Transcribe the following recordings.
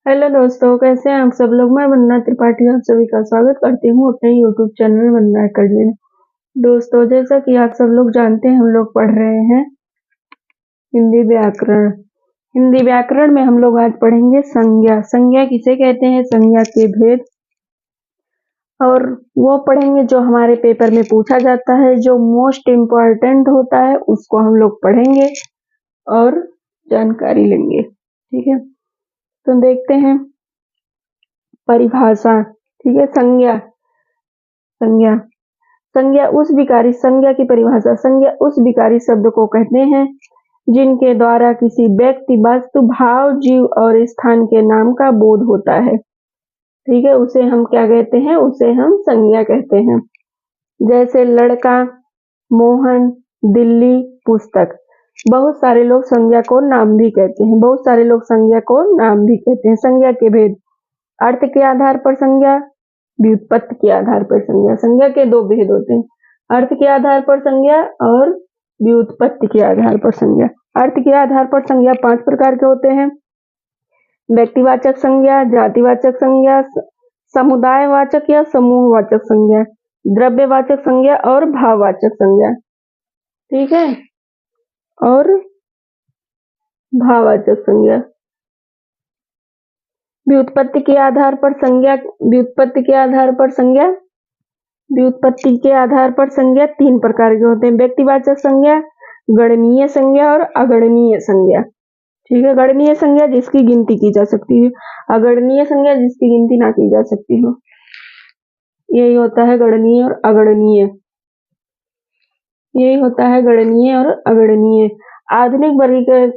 Hello दोस्तों, कैसे हैं आप सब लोग। मैं वंदना त्रिपाठी आप सभी का स्वागत करती हूँ अपने यूट्यूब चैनल वंदना अकेडमी में। दोस्तों, जैसा कि आप सब लोग जानते हैं, हम लोग पढ़ रहे हैं हिंदी व्याकरण। हिंदी व्याकरण में हम लोग आज पढ़ेंगे संज्ञा। संज्ञा किसे कहते हैं, संज्ञा के भेद, और वो पढ़ेंगे जो हमारे पेपर में पूछा जाता है, जो मोस्ट इम्पोर्टेंट होता है उसको हम लोग पढ़ेंगे और जानकारी लेंगे। ठीक है, तो देखते हैं परिभाषा। ठीक है, संज्ञा। संज्ञा संज्ञा उस विकारी संज्ञा की परिभाषा। संज्ञा उस विकारी शब्द को कहते हैं जिनके द्वारा किसी व्यक्ति, वस्तु, भाव, जीव और स्थान के नाम का बोध होता है। ठीक है, उसे हम क्या कहते हैं, उसे हम संज्ञा कहते हैं। जैसे लड़का, मोहन, दिल्ली, पुस्तक। बहुत सारे लोग संज्ञा को नाम भी कहते हैं। बहुत सारे लोग संज्ञा को नाम भी कहते हैं। संज्ञा के भेद। अर्थ के आधार पर संज्ञा, व्युत्पत्ति के आधार पर संज्ञा। संज्ञा के दो भेद होते हैं, अर्थ के आधार पर संज्ञा और व्युत्पत्ति के आधार पर संज्ञा। अर्थ के आधार पर संज्ञा 5 प्रकार के होते हैं। व्यक्तिवाचक संज्ञा, जातिवाचक संज्ञा, समुदायवाचक या समूहवाचक संज्ञा, द्रव्यवाचक संज्ञा और भाववाचक संज्ञा। ठीक है, और भाववाचक संज्ञा। व्युत्पत्ति के आधार पर संज्ञा। व्युत्पत्ति के आधार पर संज्ञा व्युत्पत्ति के आधार पर संज्ञा 3 प्रकार के होते हैं। व्यक्तिवाचक संज्ञा, गणनीय संज्ञा और अगणनीय संज्ञा। ठीक है, गणनीय संज्ञा जिसकी गिनती की जा सकती है, अगणनीय संज्ञा जिसकी गिनती ना की जा सकती हो। यही होता है गणनीय और अगणनीय। यही होता है गणनीय और अगणनीय। आधुनिक वर्गीकरण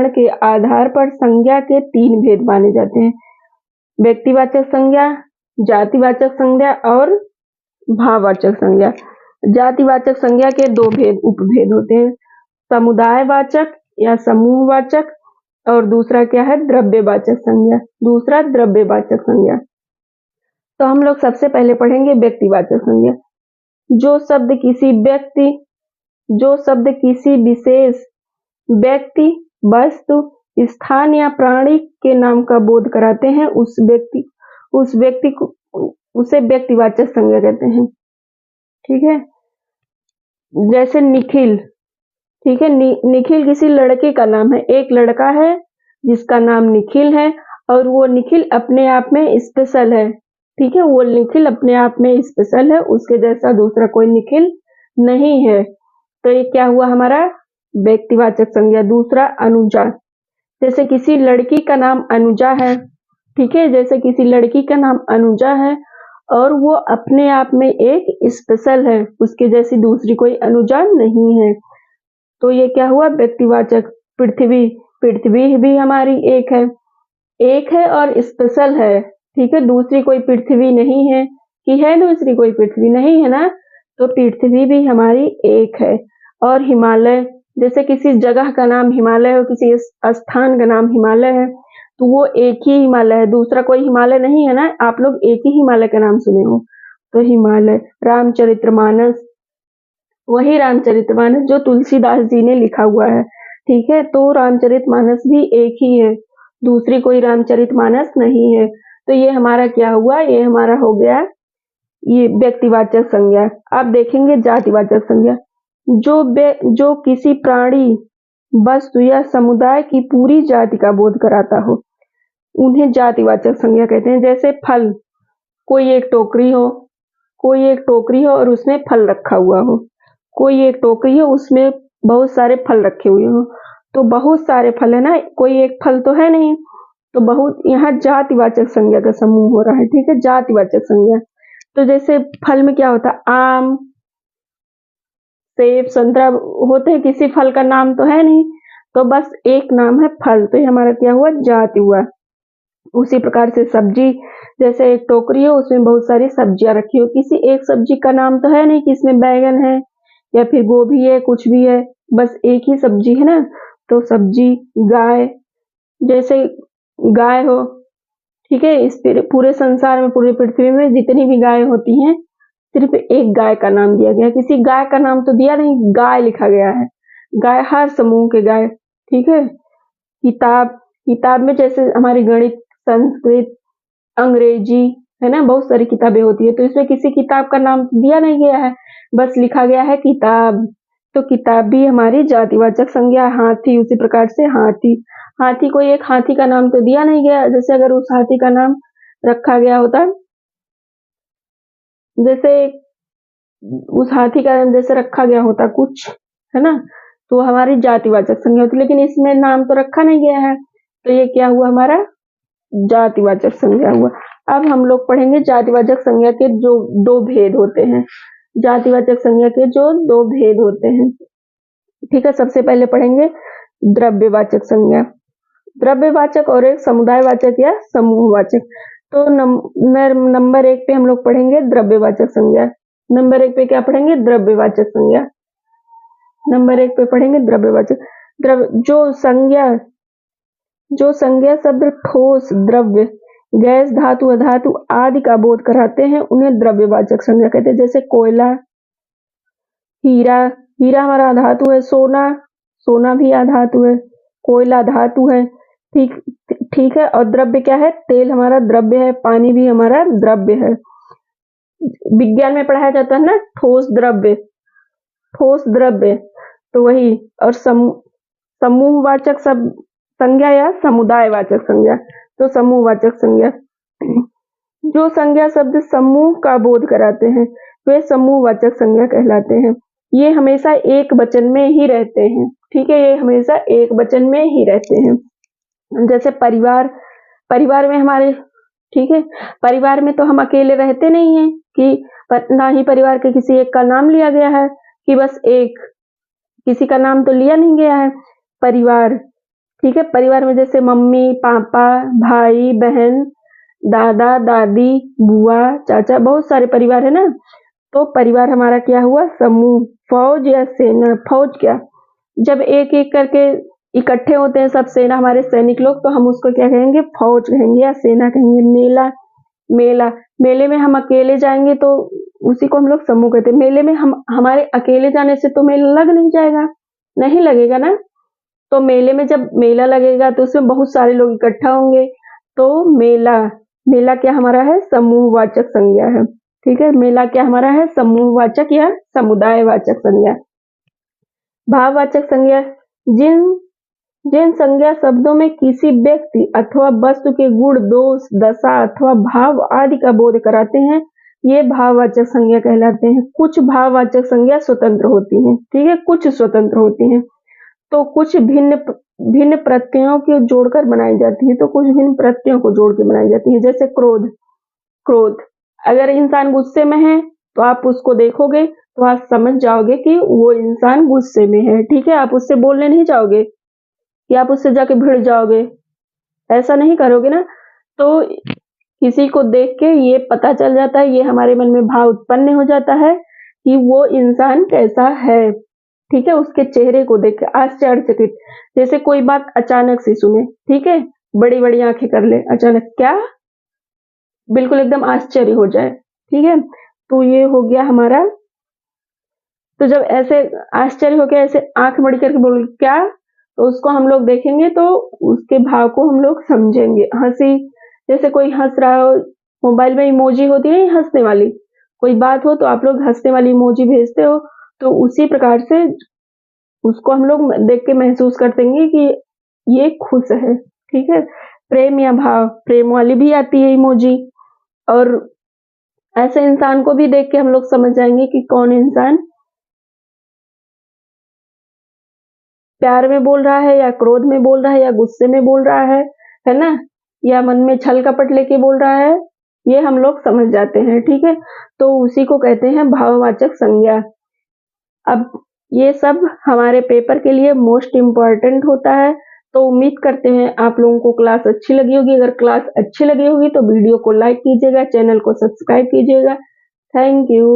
के आधार पर संज्ञा के 3 भेद माने जाते हैं। व्यक्तिवाचक संज्ञा, जातिवाचक संज्ञा और भाववाचक संज्ञा। जातिवाचक संज्ञा के 2 उपभेद होते हैं, समुदायवाचक या समूहवाचक, और दूसरा क्या है, द्रव्यवाचक संज्ञा। दूसरा द्रव्यवाचक संज्ञा। तो हम लोग सबसे पहले पढ़ेंगे व्यक्तिवाचक संज्ञा। जो शब्द किसी विशेष व्यक्ति, वस्तु, स्थान या प्राणी के नाम का बोध कराते हैं, उसे व्यक्तिवाचक संज्ञा कहते हैं। ठीक है, जैसे निखिल। ठीक है, निखिल किसी लड़के का नाम है। एक लड़का है जिसका नाम निखिल है और वो निखिल अपने आप में स्पेशल है। ठीक है, वो निखिल अपने आप में स्पेशल है, उसके जैसा दूसरा कोई निखिल नहीं है। तो ये क्या हुआ हमारा व्यक्तिवाचक संज्ञा। दूसरा अनुजा। जैसे किसी लड़की का नाम अनुजा है। ठीक है, जैसे किसी लड़की का नाम अनुजा है और वो अपने आप में एक स्पेशल है, उसके जैसी दूसरी कोई अनुजा नहीं है। तो ये क्या हुआ व्यक्तिवाचक। पृथ्वी भी हमारी एक है और स्पेशल है। ठीक है, दूसरी कोई पृथ्वी नहीं है कि है दूसरी कोई पृथ्वी नहीं है ना, तो पृथ्वी भी हमारी एक है। और हिमालय, जैसे किसी जगह का नाम हिमालय हो, किसी स्थान का नाम हिमालय है, तो वो एक ही हिमालय है, दूसरा कोई हिमालय नहीं है ना। आप लोग एक ही हिमालय का नाम सुने हो, तो हिमालय। रामचरितमानस, वही रामचरितमानस जो तुलसीदास जी ने लिखा हुआ है। ठीक है, तो रामचरितमानस भी एक ही है, दूसरी कोई रामचरितमानस नहीं है। तो ये हमारा क्या हुआ, ये हमारा हो गया ये व्यक्तिवाचक संज्ञा। अब देखेंगे जातिवाचक संज्ञा। जो किसी प्राणी, वस्तु या समुदाय की पूरी जाति का बोध कराता हो, उन्हें जातिवाचक संज्ञा कहते हैं। जैसे फल, कोई एक टोकरी हो और उसमें फल रखा हुआ हो। कोई एक टोकरी हो, उसमें बहुत सारे फल रखे हुए हो, तो बहुत सारे फल है ना, कोई एक फल तो है नहीं, तो बहुत, यहाँ जातिवाचक संज्ञा का समूह हो रहा है। ठीक है, जातिवाचक संज्ञा। तो जैसे फल में क्या होता है, आम, सेब, संतरा होते हैं, किसी फल का नाम तो है नहीं, तो बस एक नाम है फल, तो ये हमारा क्या हुआ, जाति हुआ। उसी प्रकार से सब्जी, जैसे एक टोकरी हो, उसमें बहुत सारी सब्जियां रखी हो, किसी एक सब्जी का नाम तो है नहीं कि इसमें बैगन है या फिर गोभी है, कुछ भी है, बस एक ही सब्जी है ना, तो सब्जी। गाय, जैसे गाय हो, ठीक है, इस पूरे संसार में, पूरी पृथ्वी में जितनी भी गाय होती हैं, सिर्फ एक गाय का नाम दिया गया, किसी गाय का नाम तो दिया नहीं, गाय लिखा गया है। गाय हर समूह के गाय। ठीक है, किताब, किताब में जैसे हमारी गणित, संस्कृत, अंग्रेजी है ना, बहुत सारी किताबें होती है, तो इसमें किसी किताब का नाम दिया नहीं गया है, बस लिखा गया है किताब। तो किताब भी हमारी जातिवाचक संज्ञा। हाथी उसी प्रकार से हाथी, हाथी को एक हाथी का नाम तो दिया नहीं गया, जैसे अगर उस हाथी का नाम रखा गया होता, जैसे उस हाथी का नाम जैसे रखा गया होता कुछ, है ना, तो हमारी जातिवाचक संज्ञा होती, लेकिन इसमें नाम तो रखा नहीं गया है, तो ये क्या हुआ, हमारा जातिवाचक संज्ञा हुआ। अब हम लोग पढ़ेंगे जातिवाचक संज्ञा के जो दो भेद होते हैं। जातिवाचक संज्ञा के जो दो भेद होते हैं, ठीक है। सबसे पहले पढ़ेंगे द्रव्यवाचक संज्ञा। द्रव्यवाचक और एक समुदायवाचक या समूहवाचक। तो नंबर 1 पे हम लोग पढ़ेंगे द्रव्यवाचक संज्ञा। नंबर 1 पे क्या पढ़ेंगे, द्रव्यवाचक संज्ञा। नंबर 1 पे पढ़ेंगे द्रव्यवाचक। जो संज्ञा शब्द ठोस, द्रव्य, गैस, धातु, अधातु आदि का बोध कराते हैं उन्हें द्रव्यवाचक संज्ञा कहते हैं। जैसे कोयला, हीरा, हीरा हमारा अधातु है, सोना भी अधातु है, कोयला धातु है, ठीक है। और द्रव्य क्या है, तेल हमारा द्रव्य है, पानी भी हमारा द्रव्य है। विज्ञान में पढ़ाया जाता है ना, ठोस द्रव्य, तो वही। और समूहवाचक संज्ञा या समुदायवाचक संज्ञा। तो समूहवाचक संज्ञा, जो संज्ञा शब्द समूह का बोध कराते हैं वे समूहवाचक संज्ञा कहलाते हैं। ये हमेशा एक वचन में ही रहते हैं, ठीक है, ये हमेशा एक वचन में ही रहते हैं। जैसे परिवार में हमारे, ठीक है, परिवार में तो हम अकेले रहते नहीं हैं कि ना ही परिवार के किसी एक का नाम लिया गया है कि बस एक, किसी का नाम तो लिया नहीं गया है। परिवार, ठीक है, परिवार में जैसे मम्मी, पापा, भाई, बहन, दादा, दादी, बुआ, चाचा, बहुत सारे परिवार है ना। तो परिवार हमारा क्या हुआ, समूह। फौज या सेना, फौज क्या, जब एक एक करके इकट्ठे होते हैं सब सेना, हमारे सैनिक लोग, तो हम उसको क्या कहेंगे, फौज कहेंगे या सेना कहेंगे। मेले में हम अकेले जाएंगे तो उसी को हम लोग समूह कहते हैं। मेले में हमारे अकेले जाने से तो मेला लग नहीं जाएगा, नहीं लगेगा ना। तो मेले में जब मेला लगेगा तो उसमें बहुत सारे लोग इकट्ठा होंगे, तो मेला क्या हमारा है, समूहवाचक संज्ञा है, ठीक है। मेला क्या हमारा है, समूहवाचक या समुदायवाचक संज्ञा। भाववाचक संज्ञा, जिन संज्ञा शब्दों में किसी व्यक्ति अथवा वस्तु के गुण, दोष, दशा अथवा भाव आदि का बोध कराते हैं, ये भाववाचक संज्ञा कहलाते हैं। कुछ भाववाचक संज्ञा स्वतंत्र होती हैं, ठीक है, कुछ स्वतंत्र होती हैं, तो कुछ भिन्न प्रत्ययों को जोड़कर बनाई जाती है, तो कुछ भिन्न प्रत्ययों को जोड़ के बनाई जाती है। जैसे क्रोध, अगर इंसान गुस्से में है तो आप उसको देखोगे तो आप समझ जाओगे कि वो इंसान गुस्से में है, ठीक है। आप उससे बोलने नहीं जाओगे कि आप उससे जाके भिड़ जाओगे, ऐसा नहीं करोगे ना। तो किसी को देख के ये पता चल जाता है, ये हमारे मन में भाव उत्पन्न हो जाता है कि वो इंसान कैसा है, ठीक है। उसके चेहरे को देख के आश्चर्यचकित, जैसे कोई बात अचानक से सुने, ठीक है, बड़ी बड़ी आंखें कर ले, अचानक क्या, बिल्कुल एकदम आश्चर्य हो जाए, ठीक है। तो ये हो गया हमारा। तो जब ऐसे आश्चर्य हो गया, ऐसे आंख बड़ी करके बोल क्या, तो उसको हम लोग देखेंगे तो उसके भाव को हम लोग समझेंगे। हंसी, जैसे कोई हंस रहा हो, मोबाइल में इमोजी होती है हंसने वाली, कोई बात हो तो आप लोग हंसने वाली इमोजी भेजते हो, तो उसी प्रकार से उसको हम लोग देख के महसूस कर देंगे कि ये खुश है, ठीक है। प्रेम या भाव, प्रेम वाली भी आती है इमोजी, और ऐसे इंसान को भी देख के हम लोग समझ जाएंगे कि कौन इंसान प्यार में बोल रहा है या क्रोध में बोल रहा है या गुस्से में बोल रहा है ना, या मन में छल कपट लेके बोल रहा है, ये हम लोग समझ जाते हैं, ठीक है। तो उसी को कहते हैं भाववाचक संज्ञा। अब ये सब हमारे पेपर के लिए मोस्ट इम्पॉर्टेंट होता है। तो उम्मीद करते हैं आप लोगों को क्लास अच्छी लगी होगी। अगर क्लास अच्छी लगी होगी तो वीडियो को लाइक कीजिएगा, चैनल को सब्सक्राइब कीजिएगा। Thank you.